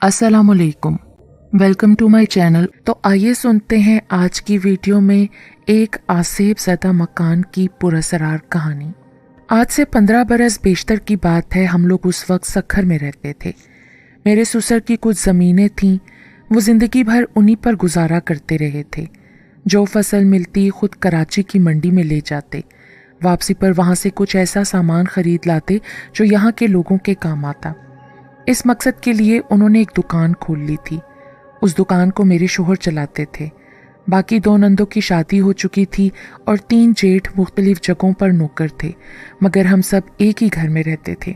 अस्सलाम वालेकुम, welcome to my channel. तो आइए सुनते हैं आज की वीडियो में एक आसेब ज़दा मकान की पुरअसरार कहानी। आज से 15 बरस बेशतर की बात है। हम लोग उस वक्त सक्खर में रहते थे। मेरे ससुर की कुछ ज़मीनें थीं, वो ज़िंदगी भर उन्हीं पर गुजारा करते रहे थे। जो फसल मिलती खुद कराची की मंडी में ले जाते, वापसी पर वहाँ से कुछ ऐसा सामान खरीद लाते जो यहाँ के लोगों के काम आता। इस मकसद के लिए उन्होंने एक दुकान खोल ली थी। उस दुकान को मेरे शोहर चलाते थे। बाकी 2 नंदों की शादी हो चुकी थी और 3 जेठ मुख्तलिफ जगहों पर नौकर थे, मगर हम सब एक ही घर में रहते थे।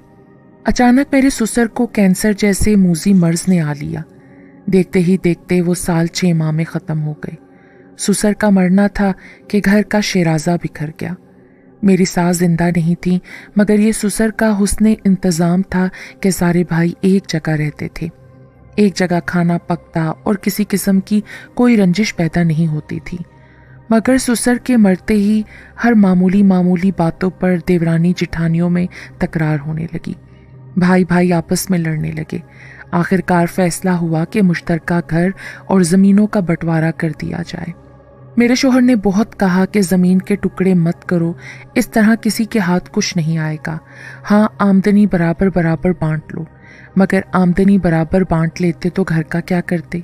अचानक मेरे ससुर को कैंसर जैसे मूजी मर्ज ने आ लिया। देखते ही देखते वो साल 6 माह में ख़त्म हो गए। ससुर का मरना था कि घर का शेराजा बिखर गया। मेरी सास जिंदा नहीं थी, मगर ये ससुर का हुस्ने इंतज़ाम था कि सारे भाई एक जगह रहते थे। एक जगह खाना पकता और किसी किस्म की कोई रंजिश पैदा नहीं होती थी। मगर ससुर के मरते ही हर मामूली मामूली बातों पर देवरानी जिठानियों में तकरार होने लगी। भाई भाई आपस में लड़ने लगे। आखिरकार फैसला हुआ कि मुश्तरका घर और ज़मीनों का बंटवारा कर दिया जाए। मेरे शोहर ने बहुत कहा कि ज़मीन के टुकड़े मत करो, इस तरह किसी के हाथ कुछ नहीं आएगा। हाँ, आमदनी बराबर बराबर बांट लो। मगर आमदनी बराबर बांट लेते तो घर का क्या करते?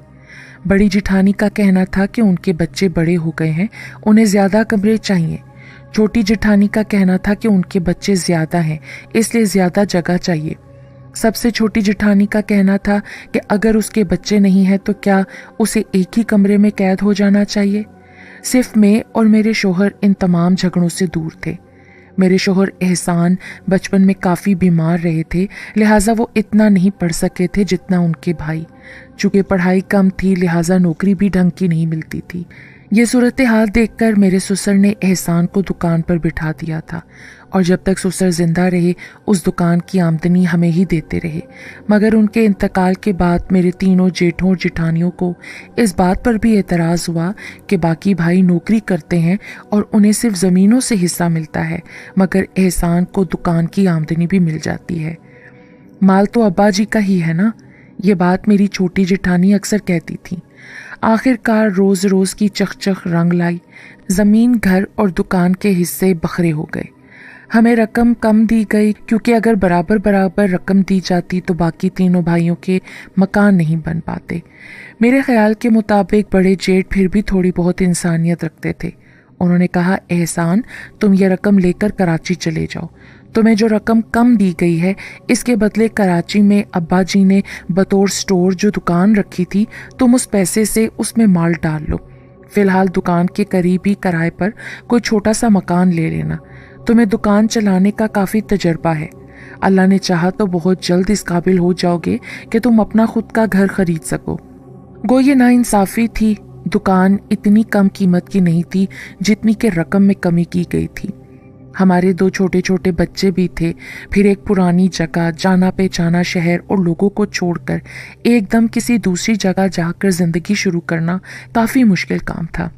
बड़ी जिठानी का कहना था कि उनके बच्चे बड़े हो गए हैं, उन्हें ज़्यादा कमरे चाहिए। छोटी जिठानी का कहना था कि उनके बच्चे ज़्यादा हैं, इसलिए ज़्यादा जगह चाहिए। सबसे छोटी जिठानी का कहना था कि अगर उसके बच्चे नहीं हैं तो क्या उसे एक ही कमरे में कैद हो जाना चाहिए। सिर्फ मैं और मेरे शोहर इन तमाम झगड़ों से दूर थे। मेरे शोहर एहसान बचपन में काफ़ी बीमार रहे थे, लिहाजा वो इतना नहीं पढ़ सके थे जितना उनके भाई। चूँकि पढ़ाई कम थी, लिहाजा नौकरी भी ढंग की नहीं मिलती थी। ये सूरत हाल देखकर मेरे ससुर ने एहसान को दुकान पर बिठा दिया था और जब तक ससुर जिंदा रहे उस दुकान की आमदनी हमें ही देते रहे। मगर उनके इंतकाल के बाद मेरे तीनों जेठों और जिठानियों को इस बात पर भी एतराज़ हुआ कि बाकी भाई नौकरी करते हैं और उन्हें सिर्फ ज़मीनों से हिस्सा मिलता है, मगर एहसान को दुकान की आमदनी भी मिल जाती है। माल तो अब्बा जी का ही है ना, ये बात मेरी छोटी जिठानी अक्सर कहती थी। आखिरकार रोज़ रोज़ की चकचक रंग लाई। ज़मीन, घर और दुकान के हिस्से बखरे हो गए। हमें रकम कम दी गई, क्योंकि अगर बराबर बराबर रकम दी जाती तो बाकी तीनों भाइयों के मकान नहीं बन पाते। मेरे ख्याल के मुताबिक बड़े जेठ फिर भी थोड़ी बहुत इंसानियत रखते थे। उन्होंने कहा, एहसान, तुम ये रकम लेकर कराची चले जाओ। तुम्हें जो रकम कम दी गई है, इसके बदले कराची में अब्बा जी ने बतौर स्टोर जो दुकान रखी थी, तुम उस पैसे से उसमें माल डाल लो। फिलहाल दुकान के करीब ही किराए पर कोई छोटा सा मकान ले लेना। तुम्हें दुकान चलाने का काफ़ी तजर्बा है। अल्लाह ने चाहा तो बहुत जल्द इस काबिल हो जाओगे कि तुम अपना खुद का घर खरीद सको। गो ये नाइंसाफ़ी थी। दुकान इतनी कम कीमत की नहीं थी जितनी कि रकम में कमी की गई थी। हमारे 2 छोटे छोटे बच्चे भी थे। फिर एक पुरानी जगह, जाना पहचाना शहर और लोगों को छोड़कर एकदम किसी दूसरी जगह जाकर ज़िंदगी शुरू करना काफ़ी मुश्किल काम था।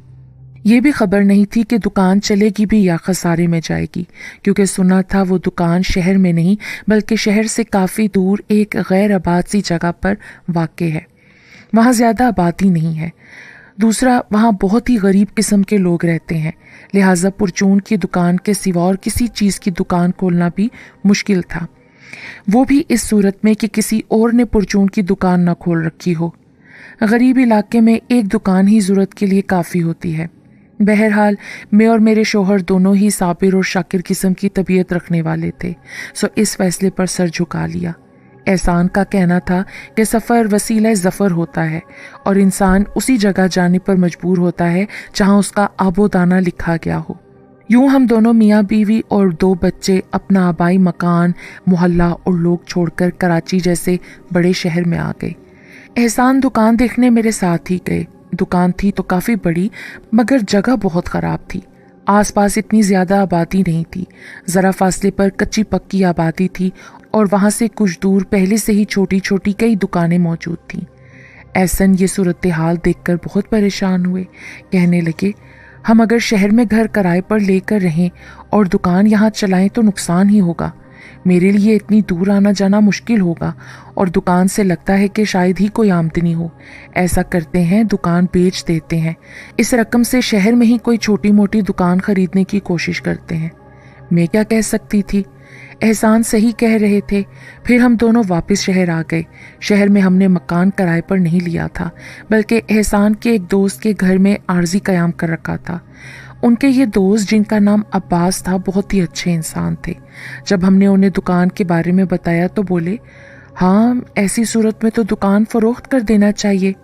ये भी खबर नहीं थी कि दुकान चलेगी भी या खसारे में जाएगी, क्योंकि सुना था वो दुकान शहर में नहीं बल्कि शहर से काफ़ी दूर एक गैर आबाद सी जगह पर वाक़ है। वहाँ ज़्यादा आबादी नहीं है। दूसरा, वहाँ बहुत ही गरीब किस्म के लोग रहते हैं, लिहाजा पुरचून की दुकान के सिवा और किसी चीज़ की दुकान खोलना भी मुश्किल था। वो भी इस सूरत में कि किसी और ने पुरचून की दुकान ना खोल रखी हो। गरीब इलाके में एक दुकान ही ज़रूरत के लिए काफ़ी होती है। बहरहाल मैं और मेरे शोहर दोनों ही साबिर और शाकिर किस्म की तबीयत रखने वाले थे, सो इस फैसले पर सर झुका लिया। एहसान का कहना था कि सफ़र वसीला ज़फ़र होता है और इंसान उसी जगह जाने पर मजबूर होता है जहाँ उसका आबोदाना लिखा गया हो। यूँ हम दोनों मियाँ बीवी और 2 बच्चे अपना आबाई मकान, मोहल्ला और लोग छोड़कर कराची जैसे बड़े शहर में आ गए। एहसान दुकान देखने मेरे साथ ही गए। दुकान थी तो काफ़ी बड़ी, मगर जगह बहुत ख़राब थी। आसपास इतनी ज़्यादा आबादी नहीं थी। ज़रा फासले पर कच्ची पक्की आबादी थी और वहाँ से कुछ दूर पहले से ही छोटी छोटी कई दुकानें मौजूद थीं। एहसन ये सूरत हाल देखकर बहुत परेशान हुए। कहने लगे, हम अगर शहर में घर किराए पर लेकर रहें और दुकान यहाँ चलाएं तो नुकसान ही होगा। मेरे लिए इतनी दूर आना जाना मुश्किल होगा और दुकान से लगता है कि शायद ही कोई आमदनी हो। ऐसा करते हैं, दुकान बेच देते हैं। इस रकम से शहर में ही कोई छोटी मोटी दुकान खरीदने की कोशिश करते हैं। मैं क्या कह सकती थी? एहसान सही कह रहे थे। फिर हम दोनों वापस शहर आ गए। शहर में हमने मकान किराए पर नहीं लिया था, बल्कि एहसान के एक दोस्त के घर में आर्जी कयाम कर रखा था। उनके ये दोस्त, जिनका नाम अब्बास था, बहुत ही अच्छे इंसान थे। जब हमने उन्हें दुकान के बारे में बताया तो बोले, हाँ, ऐसी सूरत में तो दुकान फरोख्त कर देना चाहिए।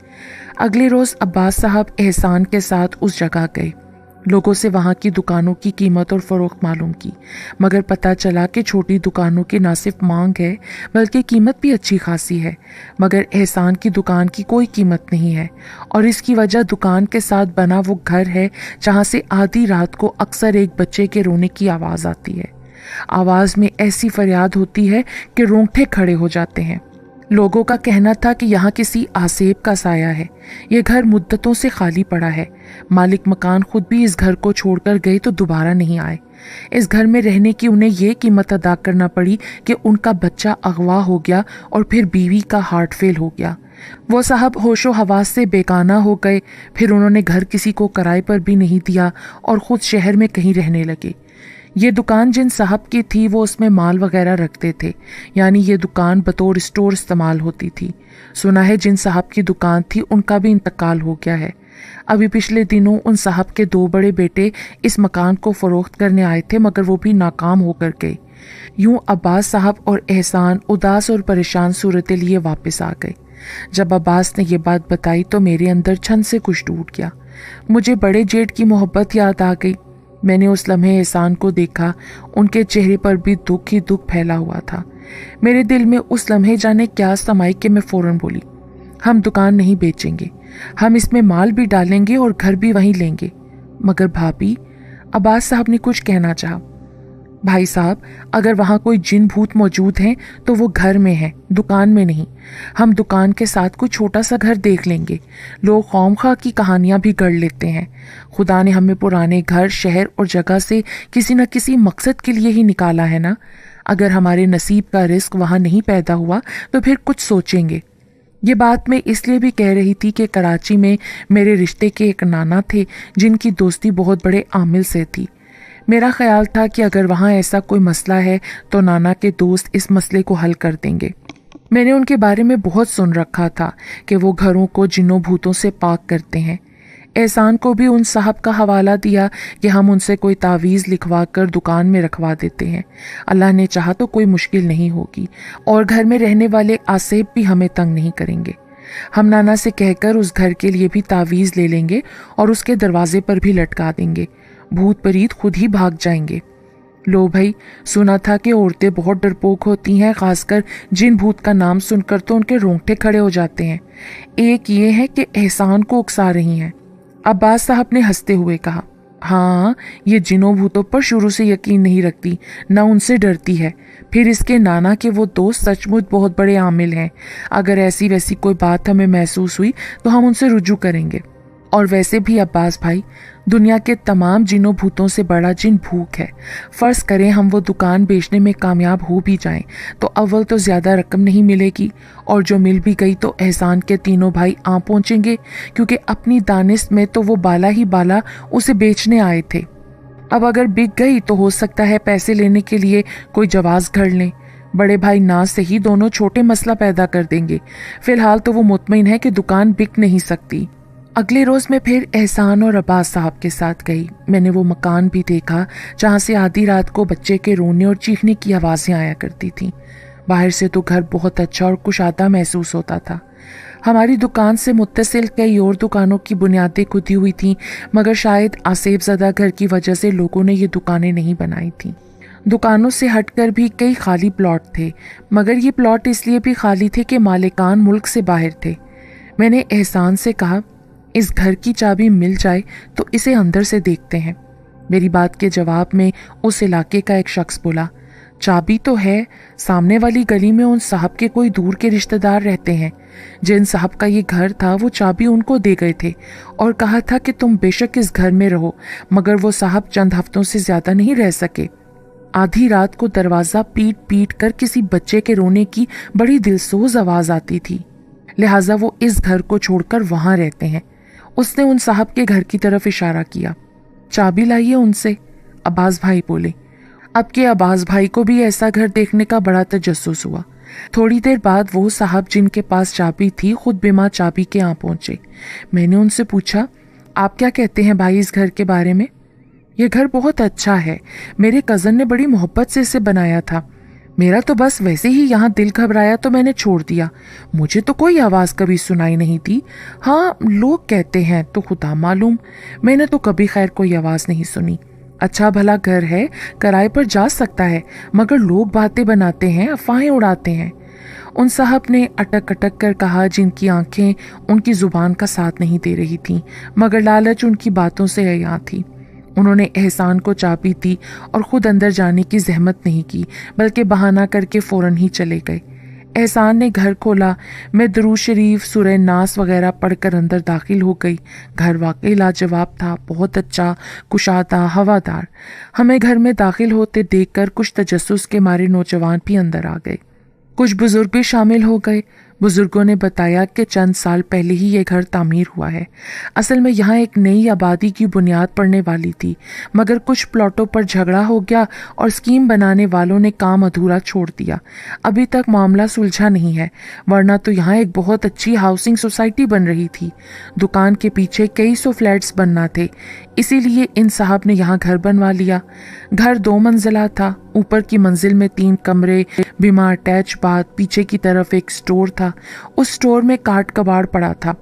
अगले रोज़ अब्बास साहब एहसान के साथ उस जगह गए। लोगों से वहाँ की दुकानों की कीमत और फ़रोख्त मालूम की, मगर पता चला कि छोटी दुकानों की ना सिर्फ मांग है बल्कि कीमत भी अच्छी खासी है। मगर एहसान की दुकान की कोई कीमत नहीं है, और इसकी वजह दुकान के साथ बना वो घर है जहाँ से आधी रात को अक्सर एक बच्चे के रोने की आवाज़ आती है। आवाज़ में ऐसी फरियाद होती है कि रोंगटे खड़े हो जाते हैं। लोगों का कहना था कि यहाँ किसी आसेब का साया है। ये घर मुद्दतों से खाली पड़ा है। मालिक मकान खुद भी इस घर को छोड़कर गए तो दोबारा नहीं आए। इस घर में रहने की उन्हें ये कीमत अदा करना पड़ी कि उनका बच्चा अगवा हो गया और फिर बीवी का हार्ट फेल हो गया। वो साहब होशो हवास से बेगाना हो गए। फिर उन्होंने घर किसी को किराए पर भी नहीं दिया और खुद शहर में कहीं रहने लगे। ये दुकान जिन साहब की थी वो उसमें माल वगैरह रखते थे, यानी ये दुकान बतौर स्टोर इस्तेमाल होती थी। सुना है जिन साहब की दुकान थी उनका भी इंतकाल हो गया है। अभी पिछले दिनों उन साहब के 2 बड़े बेटे इस मकान को फरोख्त करने आए थे, मगर वो भी नाकाम होकर गए। यूं अब्बास साहब और एहसान उदास और परेशान सूरत लिए वापस आ गए। जब अब्बास ने ये बात बताई तो मेरे अंदर छन से कुछ टूट गया। मुझे बड़े जेठ की मोहब्बत याद आ गई। मैंने उस लम्हे एहसान को देखा। उनके चेहरे पर भी दुख ही दुख फैला हुआ था। मेरे दिल में उस लम्हे जाने क्या समाई कि मैं फौरन बोली, हम दुकान नहीं बेचेंगे, हम इसमें माल भी डालेंगे और घर भी वहीं लेंगे। मगर भाभी, अब्बास साहब ने कुछ कहना चाहा। भाई साहब, अगर वहाँ कोई जिन भूत मौजूद हैं तो वो घर में है, दुकान में नहीं। हम दुकान के साथ कोई छोटा सा घर देख लेंगे। लोग खौमखा की कहानियाँ भी गढ़ लेते हैं। खुदा ने हमें पुराने घर, शहर और जगह से किसी न किसी मकसद के लिए ही निकाला है ना। अगर हमारे नसीब का रिस्क वहाँ नहीं पैदा हुआ तो फिर कुछ सोचेंगे। ये बात मैं इसलिए भी कह रही थी कि कराची में मेरे रिश्ते के एक नाना थे जिनकी दोस्ती बहुत बड़े आमिल से थी। मेरा ख्याल था कि अगर वहाँ ऐसा कोई मसला है तो नाना के दोस्त इस मसले को हल कर देंगे। मैंने उनके बारे में बहुत सुन रखा था कि वो घरों को जिन्नों भूतों से पाक करते हैं। एहसान को भी उन साहब का हवाला दिया कि हम उनसे कोई तावीज़ लिखवा कर दुकान में रखवा देते हैं। अल्लाह ने चाहा तो कोई मुश्किल नहीं होगी और घर में रहने वाले आसेब भी हमें तंग नहीं करेंगे। हम नाना से कहकर उस घर के लिए भी तावीज़ ले लेंगे और उसके दरवाजे पर भी लटका देंगे। भूत प्रीत खुद ही भाग जाएंगे। लो भाई, सुना था कि औरतें बहुत डरपोक होती हैं, खासकर जिन भूत का नाम सुनकर तो उनके रोंगटे खड़े हो जाते हैं। एक ये है कि एहसान को उकसा रही हैं। अब्बास साहब ने हंसते हुए कहा, हाँ, ये जिनों भूतों पर शुरू से यकीन नहीं रखती, ना उनसे डरती है। फिर इसके नाना के वो दोस्त सचमुच बहुत बड़े आमिल हैं। अगर ऐसी वैसी कोई बात हमें महसूस हुई तो हम उनसे रुजू करेंगे। और वैसे भी अब्बास भाई, दुनिया के तमाम जिनों भूतों से बड़ा जिन भूख है। फ़र्ज करें हम वो दुकान बेचने में कामयाब हो भी जाएं तो अव्वल तो ज़्यादा रकम नहीं मिलेगी, और जो मिल भी गई तो एहसान के तीनों भाई आ पहुँचेंगे, क्योंकि अपनी दानिश में तो वो बाला ही बाला उसे बेचने आए थे। अब अगर बिक गई तो हो सकता है पैसे लेने के लिए कोई जवाज़ घड़ लें। बड़े भाई ना से ही दोनों छोटे मसला पैदा कर देंगे। फ़िलहाल तो वो मुतमईन है कि दुकान बिक नहीं सकती। अगले रोज़ मैं फिर एहसान और अब्बास साहब के साथ गई। मैंने वो मकान भी देखा जहाँ से आधी रात को बच्चे के रोने और चीखने की आवाज़ें आया करती थीं। बाहर से तो घर बहुत अच्छा और कुशादा महसूस होता था। हमारी दुकान से मुत्तसिल कई और दुकानों की बुनियादें खुदी हुई थीं, मगर शायद आसेब ज़दा घर की वजह से लोगों ने ये दुकानें नहीं बनाई थीं। दुकानों से हटकर भी कई खाली प्लॉट थे, मगर ये प्लॉट इसलिए भी खाली थे कि मालिकान मुल्क से बाहर थे। मैंने एहसान से कहा, इस घर की चाबी मिल जाए तो इसे अंदर से देखते हैं। मेरी बात के जवाब में उस इलाके का एक शख्स बोला, चाबी तो है, सामने वाली गली में उन साहब के कोई दूर के रिश्तेदार रहते हैं। जिन साहब का ये घर था वो चाबी उनको दे गए थे और कहा था कि तुम बेशक इस घर में रहो, मगर वो साहब चंद हफ्तों से ज़्यादा नहीं रह सके। आधी रात को दरवाजा पीट पीट कर किसी बच्चे के रोने की बड़ी दिलसोज आवाज आती थी, लिहाजा वो इस घर को छोड़कर वहां रहते हैं। उसने उन साहब के घर की तरफ इशारा किया। चाबी लाइए उनसे, अब्बास भाई बोले। अब के अब्बास भाई को भी ऐसा घर देखने का बड़ा तजस्सुस हुआ। थोड़ी देर बाद वो साहब जिनके पास चाबी थी खुद बिना चाबी के यहाँ पहुंचे। मैंने उनसे पूछा, आप क्या कहते हैं भाई इस घर के बारे में? ये घर बहुत अच्छा है, मेरे कज़न ने बड़ी मोहब्बत से इसे बनाया था। मेरा तो बस वैसे ही यहाँ दिल घबराया तो मैंने छोड़ दिया। मुझे तो कोई आवाज़ कभी सुनाई नहीं दी। हाँ, लोग कहते हैं तो खुदा मालूम, मैंने तो कभी खैर कोई आवाज़ नहीं सुनी। अच्छा भला घर है, किराए पर जा सकता है, मगर लोग बातें बनाते हैं, अफवाहें उड़ाते हैं। उन साहब ने अटक अटक कर कहा, जिनकी आंखें उनकी जुबान का साथ नहीं दे रही थीं, मगर लालच उनकी बातों से अयां थी। उन्होंने एहसान को चाबी दी और खुद अंदर जाने की जहमत नहीं की, बल्कि बहाना करके फौरन ही चले गए। एहसान ने घर खोला। मैं दुरूद शरीफ, सूरह नास वगैरह पढ़कर अंदर दाखिल हो गई। घर वाकई लाजवाब था, बहुत अच्छा, कुशादा, हवादार। हमें घर में दाखिल होते देखकर कुछ तजस्सुस के मारे नौजवान भी अंदर आ गए। कुछ बुजुर्ग भी शामिल हो गए। बुजुर्गों ने बताया कि चंद साल पहले ही ये घर तामीर हुआ है। असल में यहाँ एक नई आबादी की बुनियाद पड़ने वाली थी, मगर कुछ प्लॉटों पर झगड़ा हो गया और स्कीम बनाने वालों ने काम अधूरा छोड़ दिया। अभी तक मामला सुलझा नहीं है, वरना तो यहाँ एक बहुत अच्छी हाउसिंग सोसाइटी बन रही थी। दुकान के पीछे कई सौ फ्लैट्स बनना थे, इसीलिए इन साहब ने यहाँ घर बनवा लिया। घर 2 मंजिला था। ऊपर की मंजिल में 3 कमरे, बिमा अटैच बाथ, पीछे की तरफ एक स्टोर था। उस स्टोर में काट कबाड़ पड़ा था।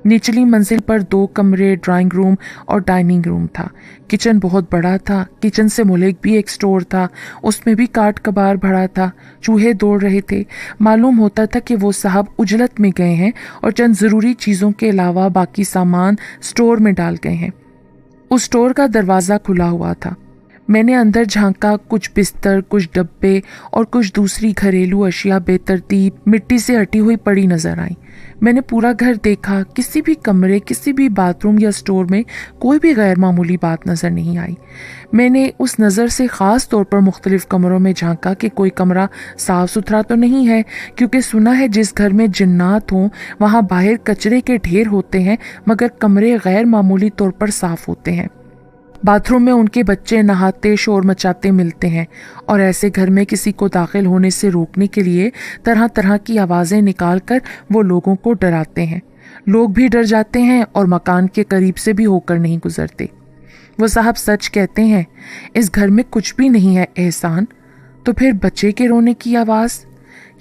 निचली मंजिल पर 2 कमरे, ड्राइंग रूम और डाइनिंग रूम था। किचन बहुत बड़ा था। किचन से मुल्क भी एक स्टोर था, उसमें भी काट कबाड़ भरा था। चूहे दौड़ रहे थे। मालूम होता था कि वो साहब उजलत में गए हैं और चंद ज़रूरी चीज़ों के अलावा बाकी सामान स्टोर में डाल गए हैं। उस स्टोर का दरवाज़ा खुला हुआ था। मैंने अंदर झांका। कुछ बिस्तर, कुछ डब्बे और कुछ दूसरी घरेलू अशिया बेतरतीब मिट्टी से हटी हुई पड़ी नजर आई। मैंने पूरा घर देखा। किसी भी कमरे, किसी भी बाथरूम या स्टोर में कोई भी गैर मामूली बात नजर नहीं आई। मैंने उस नज़र से ख़ास तौर पर मुख्तलिफ कमरों में झांका कि कोई कमरा साफ सुथरा तो नहीं है, क्योंकि सुना है जिस घर में जिन्नात हों वहाँ बाहर कचरे के ढेर होते हैं, मगर कमरे गैर मामूली तौर पर साफ होते हैं। बाथरूम में उनके बच्चे नहाते, शोर मचाते मिलते हैं, और ऐसे घर में किसी को दाखिल होने से रोकने के लिए तरह तरह की आवाज़ें निकालकर वो लोगों को डराते हैं। लोग भी डर जाते हैं और मकान के करीब से भी होकर नहीं गुजरते। वो साहब सच कहते हैं, इस घर में कुछ भी नहीं है एहसान। तो फिर बच्चे के रोने की आवाज़?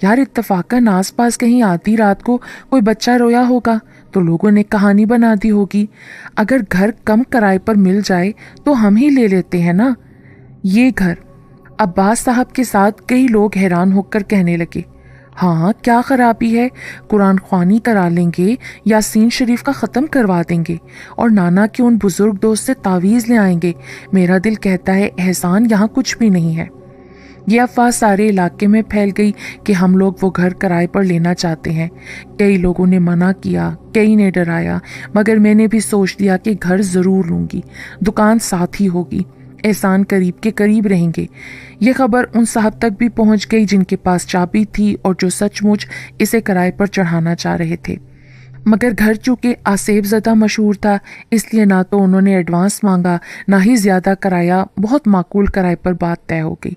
यार, इत्तफाकन आस पास कहीं आधी रात को कोई बच्चा रोया होगा तो लोगों ने कहानी बना दी होगी। अगर घर कम किराए पर मिल जाए तो हम ही ले लेते हैं ना ये घर। अब्बास साहब के साथ कई लोग हैरान होकर कहने लगे, हाँ, क्या खराबी है, कुरान ख्वानी करा लेंगे, यासीन शरीफ का ख़त्म करवा देंगे और नाना के उन बुजुर्ग दोस्त से तावीज़ ले आएंगे। मेरा दिल कहता है एहसान यहाँ कुछ भी नहीं है। ये अफवाह सारे इलाके में फैल गई कि हम लोग वो घर किराए पर लेना चाहते हैं। कई लोगों ने मना किया, कई ने डराया, मगर मैंने भी सोच लिया कि घर ज़रूर लूँगी। दुकान साथ ही होगी, एहसान करीब के करीब रहेंगे। ये खबर उन साहब तक भी पहुंच गई जिनके पास चाबी थी और जो सचमुच इसे किराए पर चढ़ाना चाह रहे थे। मगर घर चूँकि आसेब ज़दा मशहूर था, इसलिए ना तो उन्होंने एडवांस मांगा, ना ही ज़्यादा किराया। बहुत माकूल किराए पर बात तय हो गई।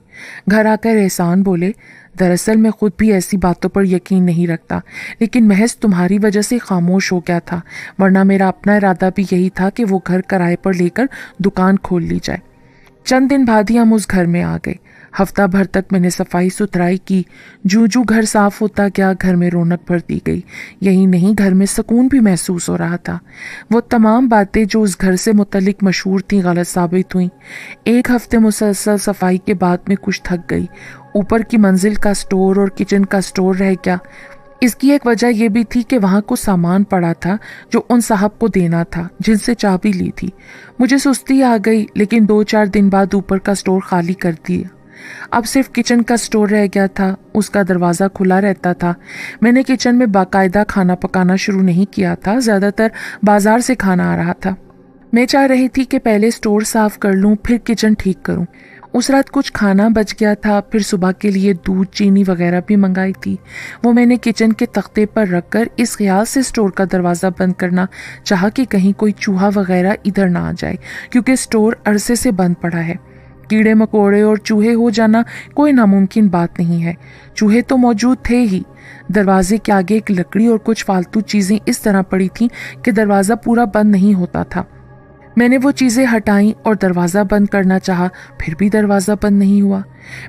घर आकर एहसान बोले, दरअसल मैं खुद भी ऐसी बातों पर यकीन नहीं रखता, लेकिन महज तुम्हारी वजह से खामोश हो गया था, वरना मेरा अपना इरादा भी यही था कि वो घर किराए पर लेकर दुकान खोल ली जाए। चंद दिन बाद ही हम उस घर में आ गए। हफ्ता भर तक मैंने सफाई सुथराई की। जूं जूं घर साफ होता गया, घर में रौनक भरती गई। यही नहीं, घर में सुकून भी महसूस हो रहा था। वो तमाम बातें जो उस घर से मुतल्लिक मशहूर थीं गलत साबित हुईं। 1 हफ्ते मुसलसल सफाई के बाद मैं कुछ थक गई। ऊपर की मंजिल का स्टोर और किचन का स्टोर रह गया। इसकी एक वजह यह भी थी कि वहाँ कुछ सामान पड़ा था जो उन साहब को देना था, जिनसे चाबी ली थी। मुझे सुस्ती आ गई, लेकिन 2-4 दिन बाद ऊपर का स्टोर खाली कर दिया। अब सिर्फ किचन का स्टोर रह गया था। उसका दरवाज़ा खुला रहता था। मैंने किचन में बाकायदा खाना पकाना शुरू नहीं किया था, ज़्यादातर बाजार से खाना आ रहा था। मैं चाह रही थी कि पहले स्टोर साफ कर लूँ, फिर किचन ठीक करूँ। उस रात कुछ खाना बच गया था, फिर सुबह के लिए दूध चीनी वगैरह भी मंगाई थी। वो मैंने किचन के तख्ते पर रखकर इस ख्याल से स्टोर का दरवाज़ा बंद करना चाहा कि कहीं कोई चूहा वगैरह इधर ना आ जाए, क्योंकि स्टोर अरसे से बंद पड़ा है। कीड़े मकोड़े और चूहे हो जाना कोई नामुमकिन बात नहीं है। चूहे तो मौजूद थे ही। दरवाजे के आगे एक लकड़ी और कुछ फालतू चीज़ें इस तरह पड़ी थीं कि दरवाज़ा पूरा बंद नहीं होता था। मैंने वो चीज़ें हटाई और दरवाज़ा बंद करना चाहा, फिर भी दरवाज़ा बंद नहीं हुआ।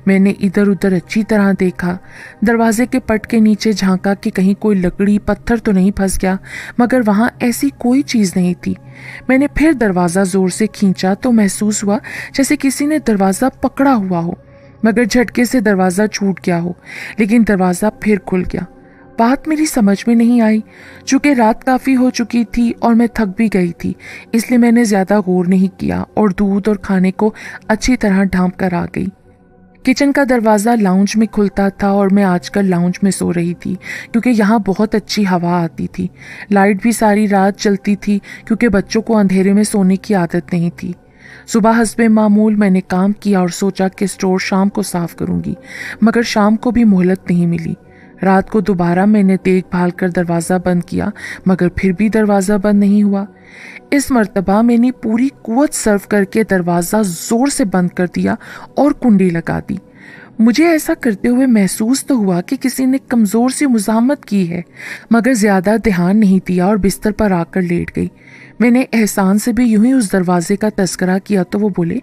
मैंने इधर उधर अच्छी तरह देखा, दरवाजे के पट के नीचे झांका कि कहीं कोई लकड़ी पत्थर तो नहीं फंस गया, मगर वहाँ ऐसी कोई चीज़ नहीं थी। मैंने फिर दरवाज़ा ज़ोर से खींचा तो महसूस हुआ जैसे किसी ने दरवाज़ा पकड़ा हुआ हो, मगर झटके से दरवाज़ा छूट गया हो, लेकिन दरवाज़ा फिर खुल गया। बात मेरी समझ में नहीं आई। चूँकि रात काफ़ी हो चुकी थी और मैं थक भी गई थी, इसलिए मैंने ज़्यादा गौर नहीं किया और दूध और खाने को अच्छी तरह ढांप कर आ गई। किचन का दरवाज़ा लाउंज में खुलता था और मैं आजकल लाउंज में सो रही थी, क्योंकि यहाँ बहुत अच्छी हवा आती थी। लाइट भी सारी रात चलती थी, क्योंकि बच्चों को अंधेरे में सोने की आदत नहीं थी। सुबह हस्बे मामूल मैंने काम किया और सोचा कि स्टोर शाम को साफ करूँगी, मगर शाम को भी मोहलत नहीं मिली। रात को दोबारा मैंने देखभाल कर दरवाज़ा बंद किया, मगर फिर भी दरवाज़ा बंद नहीं हुआ। इस मर्तबा मैंने पूरी कुव्वत सर्व करके दरवाज़ा ज़ोर से बंद कर दिया और कुंडी लगा दी। मुझे ऐसा करते हुए महसूस तो हुआ कि किसी ने कमज़ोर सी मुज़ाहमत की है, मगर ज़्यादा ध्यान नहीं दिया और बिस्तर पर आकर लेट गई। मैंने एहसान से भी यूं ही उस दरवाजे का तस्करा किया तो वो बोले,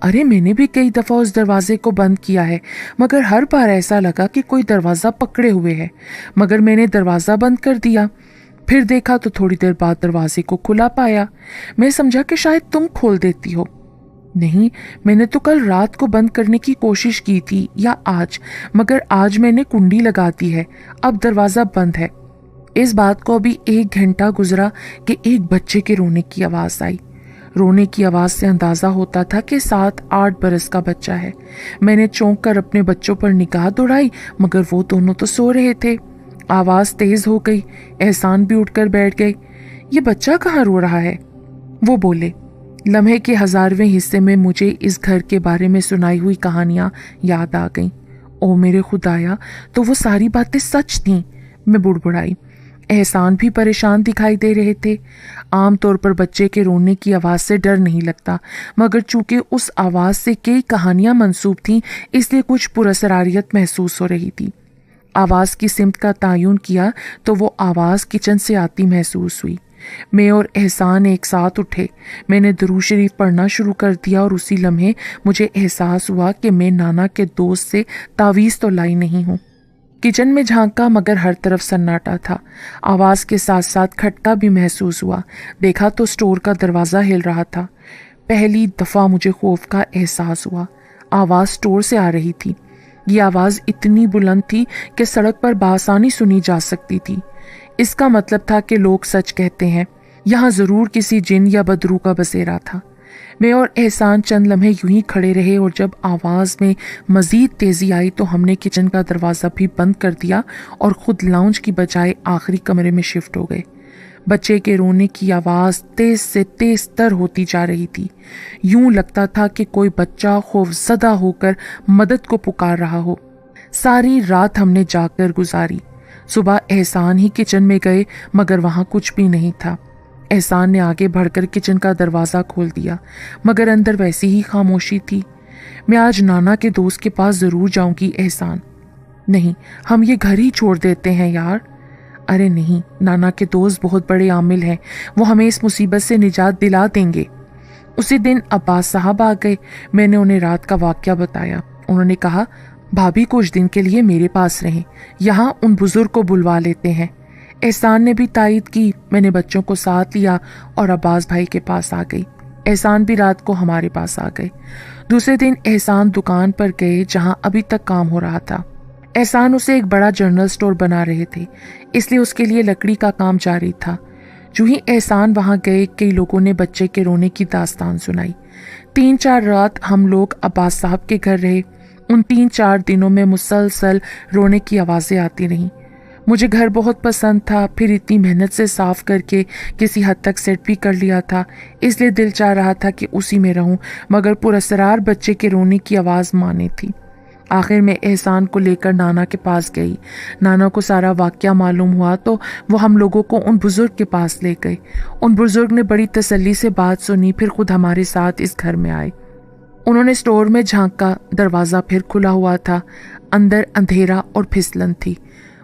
अरे मैंने भी कई दफ़ा उस दरवाजे को बंद किया है, मगर हर बार ऐसा लगा कि कोई दरवाज़ा पकड़े हुए है, मगर मैंने दरवाज़ा बंद कर दिया। फिर देखा तो थोड़ी देर बाद दरवाजे को खुला पाया। मैं समझा कि शायद तुम खोल देती हो। नहीं, मैंने तो कल रात को बंद करने की कोशिश की थी या आज, मगर आज मैंने कुंडी लगा दी है, अब दरवाज़ा बंद है। इस बात को अभी 1 घंटा गुजरा कि एक बच्चे के रोने की आवाज़ आई। रोने की आवाज़ से अंदाज़ा होता था कि 7-8 बरस का बच्चा है। मैंने चौंक कर अपने बच्चों पर निगाह दौड़ाई, मगर वो दोनों तो सो रहे थे। आवाज़ तेज़ हो गई, एहसान भी उठकर बैठ गई। ये बच्चा कहाँ रो रहा है? वो बोले। लम्हे के 1000वें हिस्से में मुझे इस घर के बारे में सुनाई हुई कहानियाँ याद आ गईं। ओ मेरे खुदाया, तो वो सारी बातें सच थीं। मैं बुड़बुड़ाई। एहसान भी परेशान दिखाई दे रहे थे। आम तौर पर बच्चे के रोने की आवाज़ से डर नहीं लगता, मगर चूंकि उस आवाज़ से कई कहानियां मंसूब थीं, इसलिए कुछ पुरअसरारियत महसूस हो रही थी। आवाज़ की सिमत का तायुन किया तो वो आवाज़ किचन से आती महसूस हुई। मैं और एहसान एक साथ उठे। मैंने दुरूद शरीफ पढ़ना शुरू कर दिया और उसी लम्हे मुझे एहसास हुआ कि मैं नाना के दोस्त से तावीज़ तो लाई नहीं हूँ। किचन में झांका, मगर हर तरफ सन्नाटा था। आवाज़ के साथ साथ खटका भी महसूस हुआ। देखा तो स्टोर का दरवाज़ा हिल रहा था। पहली दफ़ा मुझे खौफ का एहसास हुआ। आवाज़ स्टोर से आ रही थी। ये आवाज़ इतनी बुलंद थी कि सड़क पर बासानी सुनी जा सकती थी। इसका मतलब था कि लोग सच कहते हैं, यहाँ ज़रूर किसी जिन या बदरू का बसेरा था। मैं और एहसान चंद लम्हे यूं ही खड़े रहे और जब आवाज़ में मज़ीद तेज़ी आई तो हमने किचन का दरवाज़ा भी बंद कर दिया और ख़ुद लाउंज की बजाय आखिरी कमरे में शिफ्ट हो गए। बच्चे के रोने की आवाज़ तेज़ से तेज़ तर होती जा रही थी। यूं लगता था कि कोई बच्चा खौफज़दा होकर मदद को पुकार रहा हो। सारी रात हमने जाकर गुजारी। सुबह एहसान ही किचन में गए, मगर वहाँ कुछ भी नहीं था। एहसान ने आगे बढ़कर किचन का दरवाज़ा खोल दिया, मगर अंदर वैसी ही खामोशी थी। मैं आज नाना के दोस्त के पास ज़रूर जाऊंगी एहसान। नहीं, हम ये घर ही छोड़ देते हैं यार। अरे नहीं, नाना के दोस्त बहुत बड़े आमिल हैं, वो हमें इस मुसीबत से निजात दिला देंगे। उसी दिन अब्बास साहब आ गए। मैंने उन्हें रात का वाक़या बताया। उन्होंने कहा, भाभी कुछ दिन के लिए मेरे पास रहें, यहाँ उन बुजुर्ग को बुलवा लेते हैं। एहसान ने भी तायद की। मैंने बच्चों को साथ लिया और अब्बास भाई के पास आ गई। एहसान भी रात को हमारे पास आ गए। दूसरे दिन एहसान दुकान पर गए जहां अभी तक काम हो रहा था। एहसान उसे एक बड़ा जनरल स्टोर बना रहे थे, इसलिए उसके लिए लकड़ी का काम जारी था। जो ही एहसान वहां गए, कई लोगों ने बच्चे के रोने की दास्तान सुनाई। 3-4 रात हम लोग अब्बास साहब के घर रहे। उन 3-4 दिनों में मुसलसल रोने की आवाज़ें आती रहीं। मुझे घर बहुत पसंद था, फिर इतनी मेहनत से साफ करके किसी हद तक सेट भी कर लिया था, इसलिए दिल चाह रहा था कि उसी में रहूं, मगर पुरअसरार बच्चे के रोने की आवाज़ माने थी। आखिर में एहसान को लेकर नाना के पास गई। नाना को सारा वाकया मालूम हुआ तो वो हम लोगों को उन बुजुर्ग के पास ले गए। उन बुजुर्ग ने बड़ी तसल्ली से बात सुनी, फिर खुद हमारे साथ इस घर में आए। उन्होंने स्टोर में झांका, दरवाज़ा फिर खुला हुआ था, अंदर अंधेरा और फिसलन थी।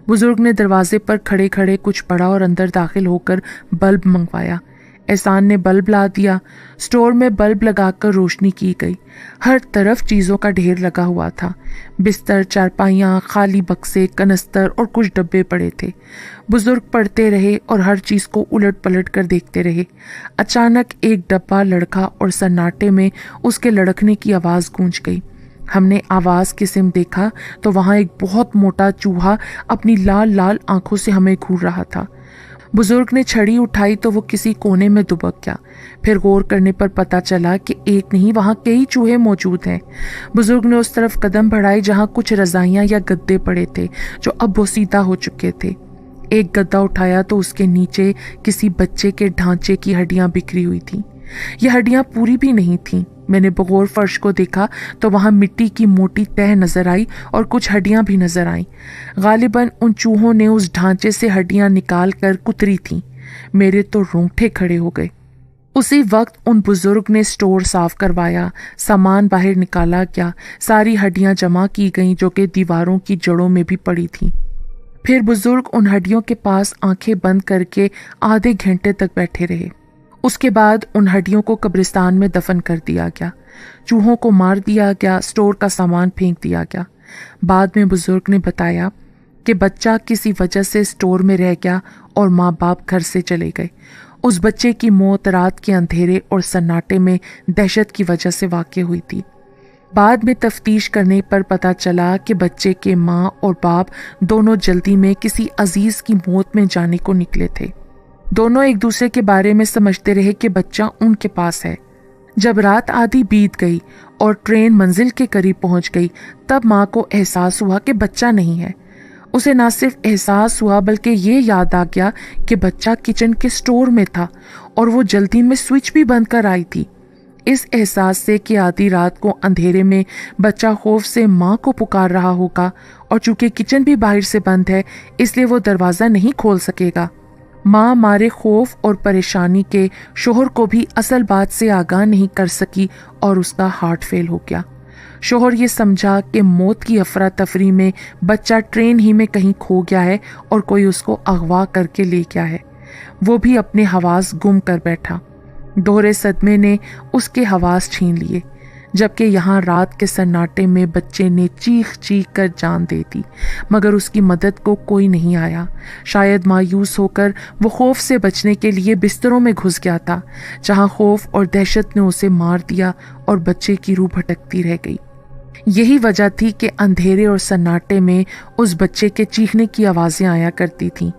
बुजुर्ग ने दरवाजे पर खड़े खड़े कुछ पढ़ा और अंदर दाखिल होकर बल्ब मंगवाया। एहसान ने बल्ब ला दिया। स्टोर में बल्ब लगाकर रोशनी की गई। हर तरफ चीज़ों का ढेर लगा हुआ था। बिस्तर, चारपाइयाँ, खाली बक्से, कनस्तर और कुछ डब्बे पड़े थे। बुजुर्ग पढ़ते रहे और हर चीज़ को उलट पलट कर देखते रहे। अचानक एक डब्बा लड़का और सन्नाटे में उसके लड़कने की आवाज़ गूंज गई। हमने आवाज़ की सिम देखा तो वहाँ एक बहुत मोटा चूहा अपनी लाल लाल आंखों से हमें घूर रहा था। बुजुर्ग ने छड़ी उठाई तो वो किसी कोने में दुबक गया। फिर गौर करने पर पता चला कि एक नहीं, वहाँ कई चूहे मौजूद हैं। बुजुर्ग ने उस तरफ कदम बढ़ाए जहाँ कुछ रजाइयाँ या गद्दे पड़े थे जो अब बोसीदा हो चुके थे। एक गद्दा उठाया तो उसके नीचे किसी बच्चे के ढांचे की हड्डियाँ बिखरी हुई थी। ये हड्डियाँ पूरी भी नहीं थीं। मैंने बगौर फर्श को देखा तो वहाँ मिट्टी की मोटी तह नजर आई और कुछ हड्डियाँ भी नजर आईं। गालिबन उन चूहों ने उस ढांचे से हड्डियाँ निकाल कर कुतरी थीं। मेरे तो रोंगटे खड़े हो गए। उसी वक्त उन बुजुर्ग ने स्टोर साफ करवाया, सामान बाहर निकाला गया, सारी हड्डियाँ जमा की गईं जो कि दीवारों की जड़ों में भी पड़ी थीं। फिर बुजुर्ग उन हड्डियों के पास आंखें बंद करके आधे घंटे तक बैठे रहे। उसके बाद उन हड्डियों को कब्रिस्तान में दफन कर दिया गया। चूहों को मार दिया गया, स्टोर का सामान फेंक दिया गया। बाद में बुजुर्ग ने बताया कि बच्चा किसी वजह से स्टोर में रह गया और माँ बाप घर से चले गए। उस बच्चे की मौत रात के अंधेरे और सन्नाटे में दहशत की वजह से वाक़ई हुई थी। बाद में तफ्तीश करने पर पता चला कि बच्चे के माँ और बाप दोनों जल्दी में किसी अजीज की मौत में जाने को निकले थे। दोनों एक दूसरे के बारे में समझते रहे कि बच्चा उनके पास है। जब रात आधी बीत गई और ट्रेन मंजिल के करीब पहुंच गई, तब माँ को एहसास हुआ कि बच्चा नहीं है। उसे ना सिर्फ एहसास हुआ बल्कि ये याद आ गया कि बच्चा किचन के स्टोर में था और वो जल्दी में स्विच भी बंद कर आई थी। इस एहसास से कि आधी रात को अंधेरे में बच्चा खौफ से माँ को पुकार रहा होगा और चूंकि किचन भी बाहर से बंद है इसलिए वो दरवाज़ा नहीं खोल सकेगा, माँ मारे खौफ और परेशानी के शोहर को भी असल बात से आगाह नहीं कर सकी और उसका हार्ट फेल हो गया। शोहर ये समझा कि मौत की अफरा तफरी में बच्चा ट्रेन ही में कहीं खो गया है और कोई उसको अगवा करके ले गया है। वो भी अपने हवास गुम कर बैठा। दोहरे सदमे ने उसके हवास छीन लिए, जबकि यहाँ रात के सन्नाटे में बच्चे ने चीख चीख कर जान दे दी, मगर उसकी मदद को कोई नहीं आया। शायद मायूस होकर वो खौफ से बचने के लिए बिस्तरों में घुस गया था, जहाँ खौफ और दहशत ने उसे मार दिया और बच्चे की रूह भटकती रह गई। यही वजह थी कि अंधेरे और सन्नाटे में उस बच्चे के चीखने की आवाज़ें आया करती थीं।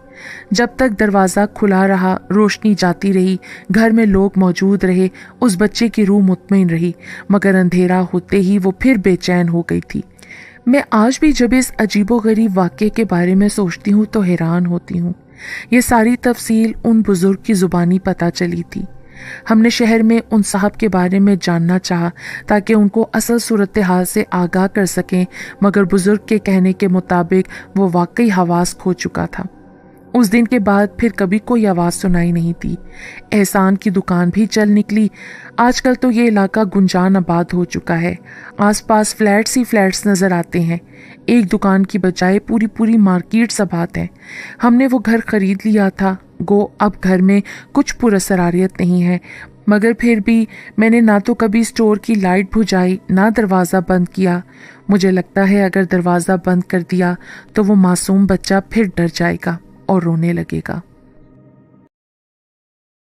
जब तक दरवाज़ा खुला रहा, रोशनी जाती रही, घर में लोग मौजूद रहे, उस बच्चे की रूह मुतमईन रही, मगर अंधेरा होते ही वो फिर बेचैन हो गई थी। मैं आज भी जब इस अजीबोगरीब वाक़े के बारे में सोचती हूँ तो हैरान होती हूँ। ये सारी तफसील उन बुजुर्ग की ज़ुबानी पता चली थी। हमने शहर में उन साहब के बारे में जानना चाहा ताकि उनको असल सूरत हाल से आगाह कर सकें, मगर बुजुर्ग के कहने के मुताबिक वो वाकई हवास खो चुका था। उस दिन के बाद फिर कभी कोई आवाज़ सुनाई नहीं थी। एहसान की दुकान भी चल निकली। आजकल तो ये इलाका गुंजान आबाद हो चुका है। आसपास फ्लैट्स ही फ्लैट्स नज़र आते हैं। एक दुकान की बजाय पूरी पूरी मार्केट आबाद है। हमने वो घर ख़रीद लिया था, गो अब घर में कुछ पुरअसरारियत नहीं है, मगर फिर भी मैंने ना तो कभी स्टोर की लाइट बुझाई, ना दरवाज़ा बंद किया। मुझे लगता है अगर दरवाज़ा बंद कर दिया तो वो मासूम बच्चा फिर डर जाएगा और रोने लगेगा।